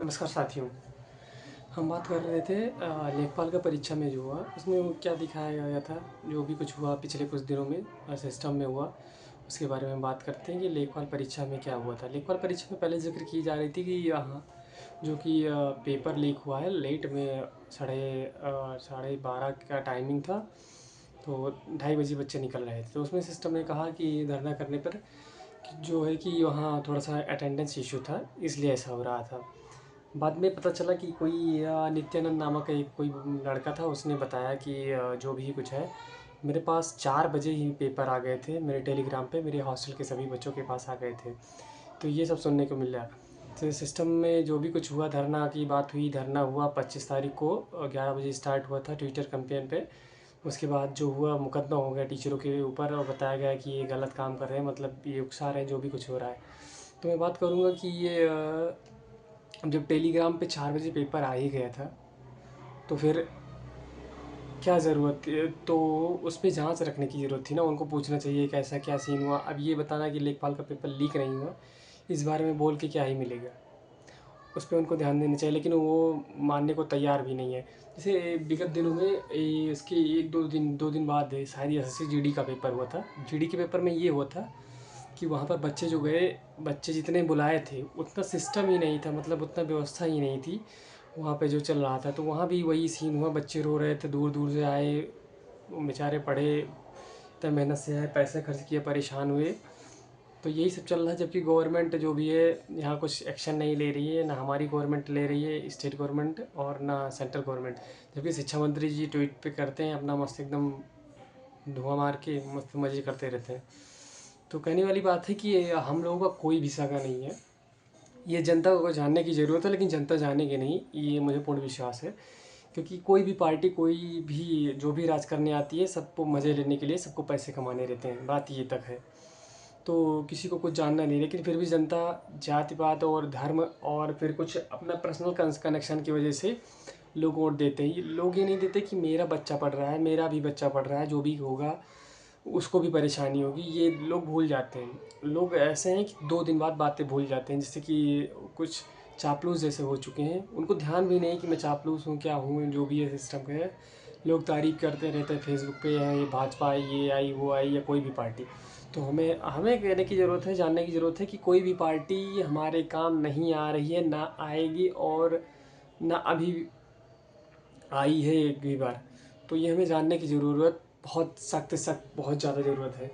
नमस्कार साथियों। हम बात कर रहे थे लेखपाल का परीक्षा में जो हुआ उसमें वो क्या दिखाया गया था। जो भी कुछ हुआ पिछले कुछ दिनों में सिस्टम में हुआ उसके बारे में बात करते हैं कि लेखपाल परीक्षा में क्या हुआ था। लेखपाल परीक्षा में पहले जिक्र की जा रही थी कि यहाँ जो कि पेपर लीक हुआ है लेट में साढ़े 12 का टाइमिंग था। तो 2:30 बजे बच्चे निकल रहे थे, तो उसमें सिस्टम ने कहा कि धरना करने पर कि जो है कि वहाँ थोड़ा सा अटेंडेंस इशू था, इसलिए ऐसा हो रहा था। बाद में पता चला कि कोई नित्यानंद नामक एक कोई लड़का था, उसने बताया कि जो भी कुछ है, मेरे पास 4 बजे ही पेपर आ गए थे मेरे टेलीग्राम पे, मेरे हॉस्टल के सभी बच्चों के पास आ गए थे। तो ये सब सुनने को मिला। तो सिस्टम में जो भी कुछ हुआ, धरना की बात हुई, धरना हुआ 25 तारीख को 11 बजे स्टार्ट हुआ था ट्विटर कैंपेन पे। उसके बाद जो हुआ मुकदमा हो गया टीचरों के ऊपर और बताया गया कि ये गलत काम कर रहे हैं, मतलब ये उकसा रहे हैं जो भी कुछ हो रहा है। तो मैं बात करूँगा कि ये जब टेलीग्राम पे 4 बजे पेपर आ ही गया था, तो फिर क्या ज़रूरत थी, तो उस पे जांच रखने की ज़रूरत थी ना। उनको पूछना चाहिए कि ऐसा क्या सीन हुआ। अब ये बताना कि लेखपाल का पेपर लीक नहीं हुआ, इस बारे में बोल के क्या ही मिलेगा। उस पे उनको ध्यान देना चाहिए, लेकिन वो मानने को तैयार भी नहीं है। जैसे विगत दिनों में इसके एक दो दिन बाद शायद एसएससी जीडी का पेपर हुआ था। जीडी के पेपर में ये हुआ था कि वहाँ पर बच्चे जो गए, बच्चे जितने बुलाए थे उतना सिस्टम ही नहीं था, मतलब उतना व्यवस्था ही नहीं थी वहाँ पे जो चल रहा था। तो वहाँ भी वही सीन हुआ, बच्चे रो रहे थे, दूर दूर से आए, वो बेचारे पढ़े, इतना मेहनत से आए, पैसे खर्च किए, परेशान हुए। तो यही सब चल रहा है, जबकि गवर्नमेंट जो भी है यहाँ कुछ एक्शन नहीं ले रही है, ना हमारी गवर्नमेंट ले रही है, स्टेट गवर्नमेंट और ना सेंट्रल गवर्नमेंट। जबकि शिक्षा मंत्री जी ट्वीट पे करते हैं अपना मस्त एकदम धुआं मार के मस्त मज़े करते रहते हैं। तो कहने वाली बात है कि ये हम लोगों का कोई भी सगा नहीं है। ये जनता को जानने की ज़रूरत है, लेकिन जनता जानेगी नहीं, ये मुझे पूर्ण विश्वास है। क्योंकि कोई भी पार्टी, कोई भी जो भी राज करने आती है, सबको मज़े लेने के लिए, सबको पैसे कमाने रहते हैं, बात ये तक है। तो किसी को कुछ जानना नहीं, लेकिन फिर भी जनता जाति पात और धर्म और फिर कुछ अपना पर्सनल कनेक्शन की वजह से लोग वोट देते हैं। लोग ये नहीं देते कि मेरा बच्चा पढ़ रहा है, मेरा भी बच्चा पढ़ रहा है, जो भी होगा उसको भी परेशानी होगी, ये लोग भूल जाते हैं। लोग ऐसे हैं कि 2 दिन बाद बातें भूल जाते हैं, जैसे कि कुछ चापलूस जैसे हो चुके हैं। उनको ध्यान भी नहीं कि मैं चापलूस हूँ, क्या हूँ, जो भी है सिस्टम का है। लोग तारीफ़ करते रहते हैं फेसबुक पे, है ये भाजपा आई, ये आई, वो आई, या कोई भी पार्टी। तो हमें हमें कहने की ज़रूरत है, जानने की ज़रूरत है कि कोई भी पार्टी हमारे काम नहीं आ रही है, ना आएगी, और ना अभी आई है एक भी बार। तो ये हमें जानने की ज़रूरत बहुत सख्त सख्त बहुत ज़्यादा ज़रूरत है।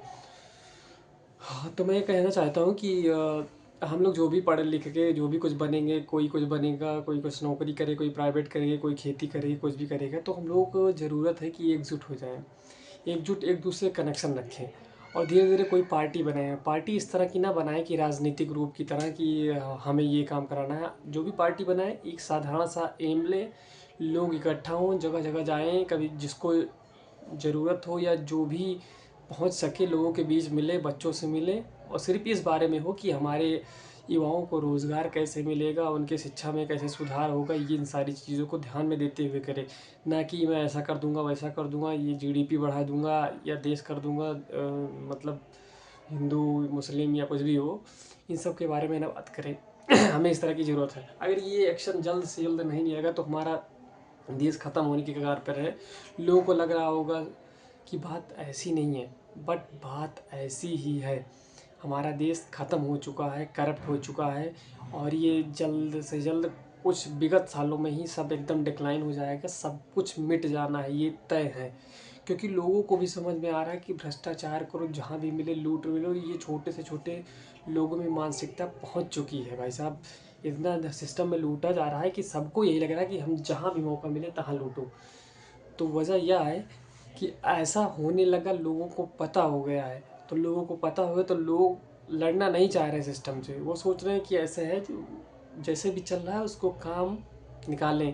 हाँ, तो मैं ये कहना चाहता हूँ कि हम लोग जो भी पढ़ लिख के जो भी कुछ बनेंगे, कोई कुछ बनेगा, कोई कुछ नौकरी करे, कोई प्राइवेट करेगा, कोई खेती करेगा, कुछ भी करेगा, तो हम लोगों को ज़रूरत है कि एकजुट हो जाएं। एकजुट एक दूसरे कनेक्शन रखें और धीरे धीरे कोई पार्टी बनाएं। पार्टी इस तरह की ना बनाएं कि राजनीतिक रूप की तरह कि हमें ये काम कराना है। जो भी पार्टी बनाए एक साधारण सा एम ले, लोग इकट्ठा हों, जगह जगह जाएं, कभी जिसको ज़रूरत हो या जो भी पहुंच सके लोगों के बीच मिले, बच्चों से मिले, और सिर्फ इस बारे में हो कि हमारे युवाओं को रोज़गार कैसे मिलेगा, उनके शिक्षा में कैसे सुधार होगा, ये इन सारी चीज़ों को ध्यान में देते हुए करें। ना कि मैं ऐसा कर दूंगा, वैसा कर दूंगा, ये जीडीपी बढ़ा दूंगा या देश कर दूंगा, मतलब हिंदू मुस्लिम या कुछ भी हो, इन सब के बारे में ना बात करें। हमें इस तरह की ज़रूरत है। अगर ये एक्शन जल्द से जल्द नहीं लिया गया तो हमारा देश ख़त्म होने की कगार पर है। लोगों को लग रहा होगा कि बात ऐसी नहीं है, बट बात ऐसी ही है। हमारा देश ख़त्म हो चुका है, करप्ट हो चुका है, और ये जल्द से जल्द कुछ विगत सालों में ही सब एकदम डिक्लाइन हो जाएगा, सब कुछ मिट जाना है, ये तय है। क्योंकि लोगों को भी समझ में आ रहा है कि भ्रष्टाचार करो, जहाँ भी मिले लूट मिलो, ये छोटे से छोटे लोगों में मानसिकता पहुँच चुकी है भाई साहब। इतना सिस्टम में लूटा जा रहा है कि सबको यही लग रहा है कि हम जहाँ भी मौका मिले तहाँ लूटो। तो वजह यह है कि ऐसा होने लगा, लोगों को पता हो गया है। तो लोगों को पता हो गया तो लोग लड़ना नहीं चाह रहे सिस्टम से। वो सोच रहे हैं कि ऐसे है, जो जैसे भी चल रहा है उसको काम निकालें।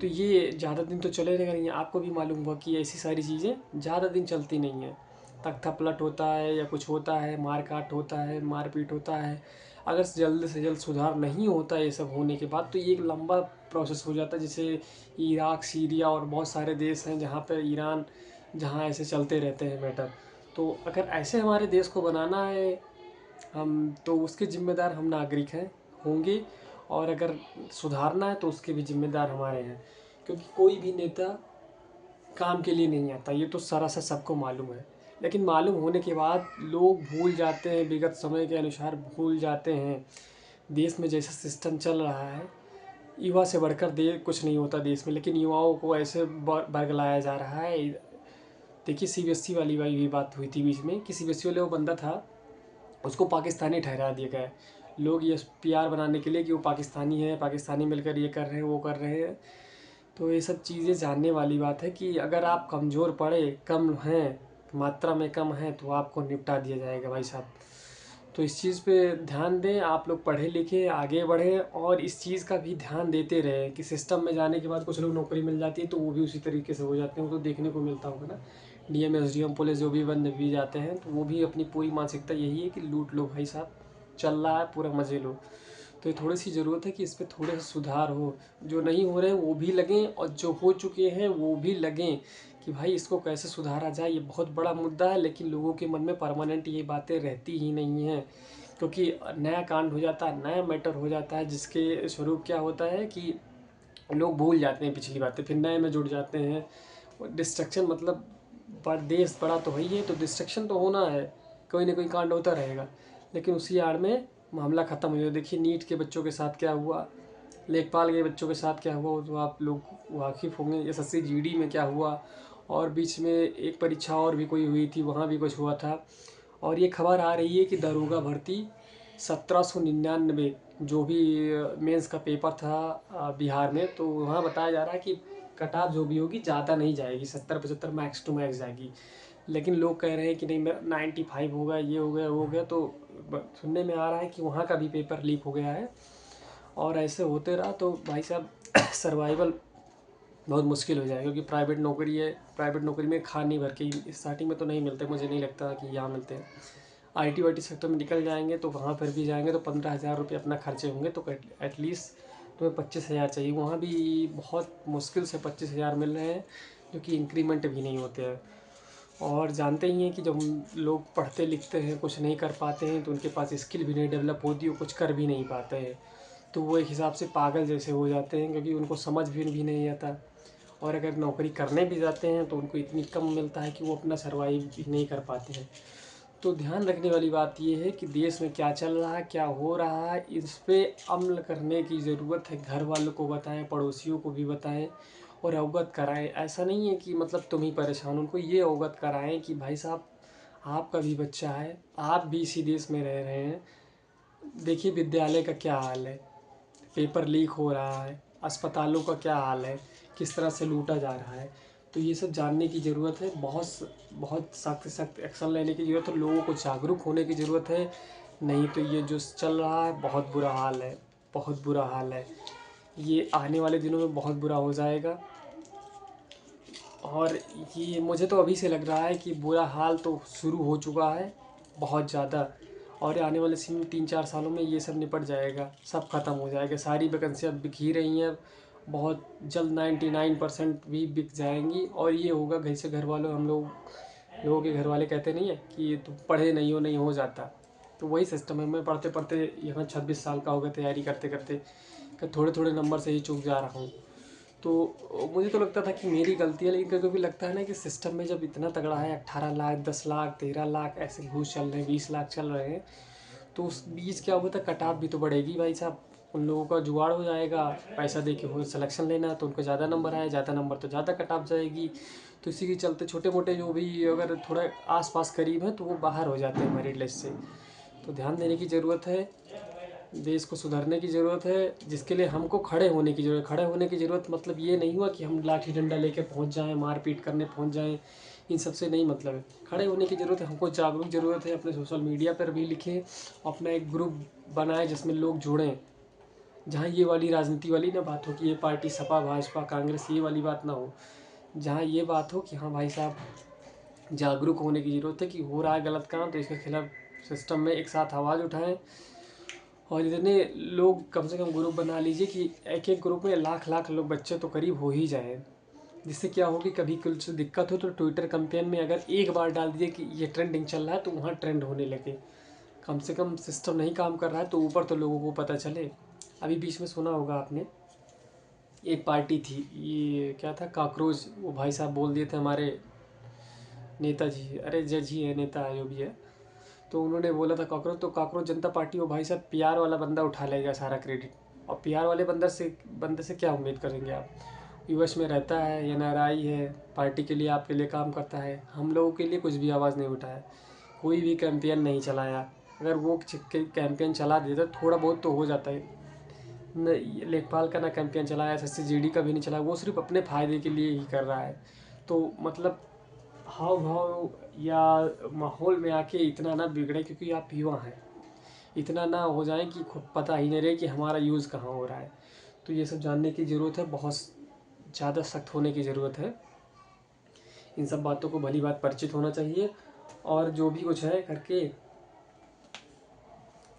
तो ये ज़्यादा दिन तो चलेगा नहीं। आपको भी मालूम होगा कि ऐसी सारी चीज़ें ज़्यादा दिन चलती नहीं हैं। तख्ता पलट होता है या कुछ होता है, मार काट होता है, मारपीट होता है। अगर जल्द से जल्द सुधार नहीं होता है ये सब होने के बाद, तो ये एक लंबा प्रोसेस हो जाता है। जैसे इराक, सीरिया और बहुत सारे देश हैं जहाँ पर, ईरान, जहाँ ऐसे चलते रहते हैं मैटर। तो अगर ऐसे हमारे देश को बनाना है हम, तो उसके ज़िम्मेदार हम नागरिक हैं, होंगे। और अगर सुधारना है तो उसके भी जिम्मेदार हमारे हैं, क्योंकि कोई भी नेता काम के लिए नहीं आता, ये तो सरासर सबको मालूम है। लेकिन मालूम होने के बाद लोग भूल जाते हैं, विगत समय के अनुसार भूल जाते हैं। देश में जैसा सिस्टम चल रहा है, युवा से बढ़कर दे कुछ नहीं होता देश में, लेकिन युवाओं को ऐसे बरगलाया जा रहा है। देखिए सीबीएसई वाली भी बात हुई थी बीच में कि सीबीएसई वाले वो बंदा था, उसको पाकिस्तानी ठहरा दिया गया है। लोग ये पीआर बनाने के लिए कि वो पाकिस्तानी है, पाकिस्तानी मिलकर ये कर रहे हैं, वो कर रहे हैं। तो ये सब चीज़ें जानने वाली बात है कि अगर आप कमज़ोर पड़े, कम हैं, मात्रा में कम है, तो आपको निपटा दिया जाएगा भाई साहब। तो इस चीज़ पे ध्यान दें, आप लोग पढ़े लिखे आगे बढ़ें और इस चीज़ का भी ध्यान देते रहें कि सिस्टम में जाने के बाद कुछ लोग नौकरी मिल जाती है तो वो भी उसी तरीके से हो जाते हैं। वो तो देखने को मिलता होगा ना, डीएम एसडीएम पुलिस जो भी बन भी जाते हैं, तो वो भी अपनी पूरी मानसिकता यही है कि लूट लो भाई साहब, चल रहा है पूरा मज़े लो। तो ये थोड़ी सी ज़रूरत है कि इस पर थोड़े सा सुधार हो, जो नहीं हो रहे हैं वो भी लगें और जो हो चुके हैं वो भी लगें कि भाई इसको कैसे सुधारा जाए। ये बहुत बड़ा मुद्दा है, लेकिन लोगों के मन में परमानेंट ये बातें रहती ही नहीं हैं, क्योंकि नया कांड हो जाता है, नया मैटर हो जाता है, जिसके स्वरूप क्या होता है कि लोग भूल जाते हैं पिछली बातें, फिर नए में जुड़ जाते हैं। डिस्ट्रक्शन मतलब देश बड़ा तो है ही है, तो डिस्ट्रक्शन तो होना है, कोई ना कोई कांड होता रहेगा, लेकिन उसी आड़ में मामला ख़त्म हो जाए। देखिए नीट के बच्चों के साथ क्या हुआ, लेखपाल के बच्चों के साथ क्या हुआ, तो आप लोग वाकिफ़ होंगे। एसएससी जीडी में क्या हुआ, और बीच में एक परीक्षा और भी कोई हुई थी, वहाँ भी कुछ हुआ था। और ये खबर आ रही है कि दरोगा भर्ती 1799 जो भी मेंस का पेपर था बिहार में, तो वहाँ बताया जा रहा है कि कट ऑफ जो भी होगी ज़्यादा नहीं जाएगी, 70-75 मैक्स टू मैक्स जाएगी। लेकिन लोग कह रहे हैं कि नहीं मेरा 95 होगा, ये हो गया वो हो गया। तो सुनने में आ रहा है कि वहाँ का भी पेपर लीक हो गया है। और ऐसे होते रहा तो भाई साहब सर्वाइवल बहुत मुश्किल हो जाएगा, क्योंकि प्राइवेट नौकरी है, प्राइवेट नौकरी में खा नहीं भर के स्टार्टिंग में तो नहीं मिलते, मुझे नहीं लगता कि यहाँ मिलते हैं। आईटी वाईटी सेक्टर में निकल जाएंगे तो वहाँ पर भी जाएंगे तो 15,000 रुपये अपना खर्चे होंगे, तो एटलीस्ट तुम्हें 25,000 चाहिए। वहाँ भी बहुत मुश्किल से 25,000 मिल रहे हैं, जो कि इंक्रीमेंट भी नहीं होते हैं। और जानते ही हैं कि जब लोग पढ़ते लिखते हैं कुछ नहीं कर पाते हैं, तो उनके पास स्किल भी नहीं डेवलप होती, वो कुछ कर भी नहीं पाते हैं, तो वो एक हिसाब से पागल जैसे हो जाते हैं, क्योंकि उनको समझ भी नहीं आता। और अगर नौकरी करने भी जाते हैं तो उनको इतनी कम मिलता है कि वो अपना सर्वाइव भी नहीं कर पाते हैं। तो ध्यान रखने वाली बात ये है कि देश में क्या चल रहा है, क्या हो रहा है, इस पे अमल करने की ज़रूरत है। घर वालों को बताएं, पड़ोसियों को भी बताएं और अवगत कराएं। ऐसा नहीं है कि मतलब तुम ही परेशान, उनको ये अवगत कराएं कि भाई साहब आपका भी बच्चा है, आप भी इसी देश में रह रहे हैं। देखिए विद्यालय का क्या हाल है, पेपर लीक हो रहा है, अस्पतालों का क्या हाल है, किस तरह से लूटा जा रहा है। तो ये सब जानने की ज़रूरत है, बहुत सख्त सख्त एक्शन लेने की ज़रूरत है, लोगों को जागरूक होने की ज़रूरत है। नहीं तो ये जो चल रहा है बहुत बुरा हाल है, बहुत बुरा हाल है। ये आने वाले दिनों में बहुत बुरा हो जाएगा। और ये मुझे तो अभी से लग रहा है कि बुरा हाल तो शुरू हो चुका है बहुत ज़्यादा, और आने वाले 3-4 सालों में ये सब निपट जाएगा, सब ख़त्म हो जाएगा। सारी वैकेंसियाँ बिक ही रही हैं, बहुत जल्द 99% भी बिक जाएंगी। और ये होगा घर से घर वालों, लोगों के घर वाले कहते नहीं है कि तुम पढ़े नहीं हो, नहीं हो जाता। तो वही सिस्टम है। मैं पढ़ते पढ़ते यहाँ 26 साल का हो गया, तैयारी करते करते थोड़े थोड़े नंबर से ही चूक जा रहा हूँ। तो मुझे तो लगता था कि मेरी गलती है, लेकिन कभी कभी लगता है ना कि सिस्टम में जब इतना तगड़ा है, 18 लाख, 10 लाख, 13 लाख ऐसे घूस चल रहे हैं, 20 लाख चल रहे हैं, तो उस बीच क्या होता है, कट ऑफ भी तो बढ़ेगी भाई साहब। उन लोगों का जुगाड़ हो जाएगा, पैसा दे के हो सिलेक्शन लेना है, तो उनको ज़्यादा नंबर आए, ज़्यादा नंबर तो ज़्यादा कट ऑफ जाएगी। तो इसी के चलते छोटे मोटे जो भी अगर थोड़ा आस पास करीब हैं तो वो बाहर हो जाते हैं मेरिट लिस्ट से। तो ध्यान देने की ज़रूरत है, देश को सुधारने की ज़रूरत है, जिसके लिए हमको खड़े होने की ज़रूरत। खड़े होने की ज़रूरत मतलब ये नहीं हुआ कि हम लाठी डंडा लेके पहुंच जाएं, मारपीट करने पहुंच जाएं, इन सब से नहीं मतलब है। खड़े होने की ज़रूरत है, हमको जागरूक ज़रूरत है। अपने सोशल मीडिया पर भी लिखें, अपना एक ग्रुप बनाएं जिसमें लोग जुड़ें, जहाँ ये वाली राजनीति वाली ना बात हो कि ये पार्टी सपा भाजपा कांग्रेस, ये वाली बात ना हो। जहाँ ये बात हो कि हाँ भाई साहब जागरूक होने की ज़रूरत है कि हो रहा है गलत काम, तो इसके खिलाफ सिस्टम में एक साथ आवाज़ उठाएं। और इतने लोग कम से कम ग्रुप बना लीजिए कि एक एक ग्रुप में लाख लाख लोग, बच्चे तो करीब हो ही जाए, जिससे क्या होगी कभी कुछ दिक्कत हो तो ट्विटर कैंपेन में अगर एक बार डाल दीजिए कि ये ट्रेंडिंग चल रहा है, तो वहाँ ट्रेंड होने लगे। कम से कम सिस्टम नहीं काम कर रहा है तो ऊपर तो लोगों को पता चले। अभी बीच में सुना होगा आपने, एक पार्टी थी, ये क्या था, कॉकरोच, वो भाई साहब बोल दिए थे हमारे नेताजी, अरे जज ही है, नेता है जो भी है, तो उन्होंने बोला था कॉकरोच, तो कॉकरोच जनता पार्टी, वो भाई साहब पीआर वाला बंदा उठा लेगा सारा क्रेडिट। और पीआर वाले बंदे से क्या उम्मीद करेंगे आप? यूएस में रहता है, एनआरआई है, पार्टी के लिए आपके लिए काम करता है, हम लोगों के लिए कुछ भी आवाज़ नहीं उठाया, कोई भी कैंपेन नहीं चलाया। अगर वो कैंपेन चला देता थोड़ा बहुत तो हो जाता है न। लेखपाल का ना कैंपेन चलाया, SSC GD का भी नहीं चलाया, वो सिर्फ अपने फ़ायदे के लिए ही कर रहा है। तो मतलब हाव भाव या माहौल में आके इतना ना बिगड़े, क्योंकि आप युवा हैं, इतना ना हो जाए कि खुद पता ही नहीं रहे कि हमारा यूज़ कहाँ हो रहा है। तो ये सब जानने की ज़रूरत है, बहुत ज़्यादा सख्त होने की ज़रूरत है। इन सब बातों को भली बात परिचित होना चाहिए, और जो भी कुछ है करके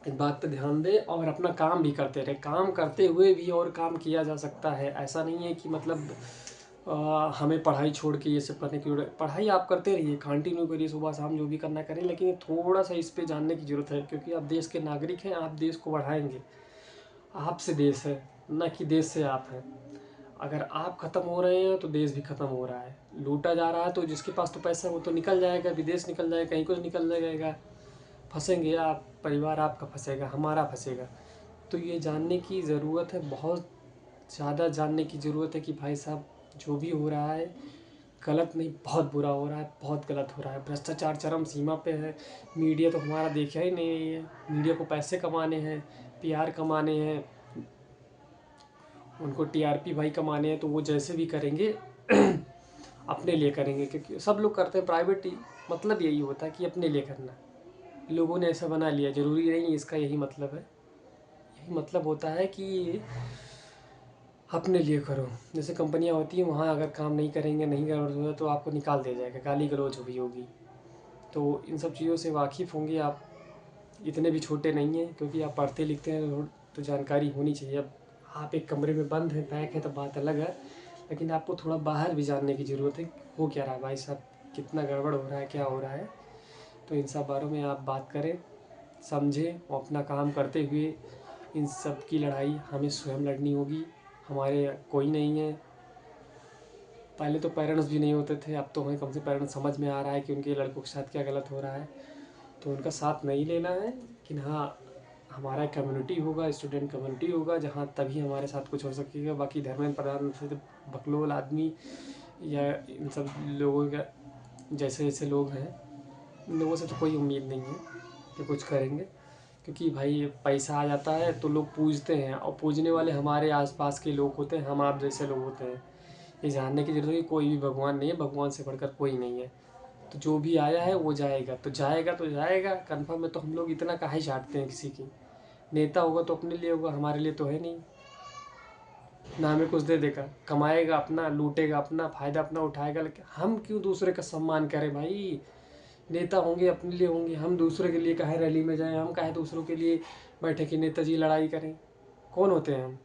इस बात पे ध्यान दे और अपना काम भी करते रहे। काम करते हुए भी और काम किया जा सकता है, ऐसा नहीं है कि मतलब हमें पढ़ाई छोड़ के ये सब करने की जरूरत। पढ़ाई आप करते रहिए, कंटिन्यू करिए, सुबह शाम जो भी करना करें, लेकिन थोड़ा सा इस पे जानने की ज़रूरत है, क्योंकि आप देश के नागरिक हैं, आप देश को बढ़ाएंगे। आपसे देश है, ना कि देश से आप हैं। अगर आप ख़त्म हो रहे हैं तो देश भी ख़त्म हो रहा है, लूटा जा रहा है, तो जिसके पास तो पैसा है वो तो निकल जाएगा, विदेश निकल जाएगा, कहीं कुछ निकल जाएगा, फंसेंगे आप, परिवार आपका फंसेगा, हमारा फंसेगा। तो ये जानने की ज़रूरत है, बहुत ज़्यादा जानने की ज़रूरत है कि भाई साहब जो भी हो रहा है गलत नहीं, बहुत बुरा हो रहा है, बहुत गलत हो रहा है। भ्रष्टाचार चरम सीमा पे है। मीडिया तो हमारा देखा ही नहीं है। मीडिया को पैसे कमाने हैं, पीआर कमाने हैं, उनको टीआरपी भाई कमाने हैं, तो वो जैसे भी करेंगे अपने लिए करेंगे, क्योंकि सब लोग करते हैं प्राइवेट। मतलब यही होता है कि अपने लिए करना, लोगों ने ऐसा बना लिया, ज़रूरी नहीं इसका यही मतलब है। यही मतलब होता है कि अपने लिए करो। जैसे कंपनियां होती हैं, वहाँ अगर काम नहीं करेंगे, नहीं करोगे तो आपको निकाल दिया जाएगा, गाली गलौज भी होगी। तो इन सब चीज़ों से वाकिफ़ होंगे आप, इतने भी छोटे नहीं हैं, क्योंकि आप पढ़ते लिखते हैं तो जानकारी होनी चाहिए। अब आप एक कमरे में बंद हैं, पैक है, तो बात अलग है, लेकिन आपको थोड़ा बाहर भी जानने की ज़रूरत है, हो क्या रहा है भाई साहब, कितना गड़बड़ हो रहा है, क्या हो रहा है। तो इन सब बारों में आप बात करें, समझें, और अपना काम करते हुए इन सब की लड़ाई हमें स्वयं लड़नी होगी, हमारे कोई नहीं है। पहले तो पेरेंट्स भी नहीं होते थे, अब तो हमें कम से पेरेंट्स समझ में आ रहा है कि उनके लड़कों के साथ क्या गलत हो रहा है, तो उनका साथ नहीं लेना है। लेकिन हाँ, हमारा कम्युनिटी होगा, स्टूडेंट कम्युनिटी होगा, जहाँ तभी हमारे साथ कुछ हो सकेगा। बाकी धर्मेंद्र प्रधान से बकलोल आदमी या इन सब लोगों का, जैसे जैसे लोग हैं, इन लोगों से तो कोई उम्मीद नहीं है कि कुछ करेंगे, क्योंकि भाई पैसा आ जाता है तो लोग पूजते हैं, और पूजने वाले हमारे आसपास के लोग होते हैं, हम आप जैसे लोग होते हैं। ये जानने की जरूरत है कि कोई भी भगवान नहीं है, भगवान से बढ़कर कोई नहीं है। तो जो भी आया है वो जाएगा, तो जाएगा तो जाएगा कन्फर्म है। तो हम लोग इतना काहे चाहते हैं किसी की? नेता होगा तो अपने लिए होगा, हमारे लिए तो है नहीं। ना हमें कुछ दे देगा, कमाएगा अपना, लूटेगा अपना, फायदा अपना उठाएगा, लेकिन हम क्यों दूसरे का सम्मान करें भाई? नेता होंगे अपने लिए होंगे, हम दूसरे के लिए काहे रैली में जाएं, हम काहे दूसरों के लिए बैठे कि नेताजी लड़ाई करें? कौन होते हैं हम?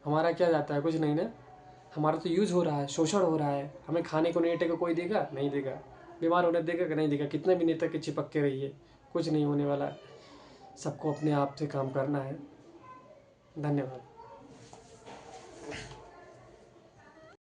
हमारा क्या जाता है? कुछ नहीं ना। हमारा तो यूज़ हो रहा है, शोषण हो रहा है। हमें खाने को नहीं देगा, कोई देगा नहीं देगा, बीमार होने देगा कि नहीं देगा, कितने भी नेता के चिपक के रहिए, कुछ नहीं होने वाला। सबको अपने आप से काम करना है। धन्यवाद।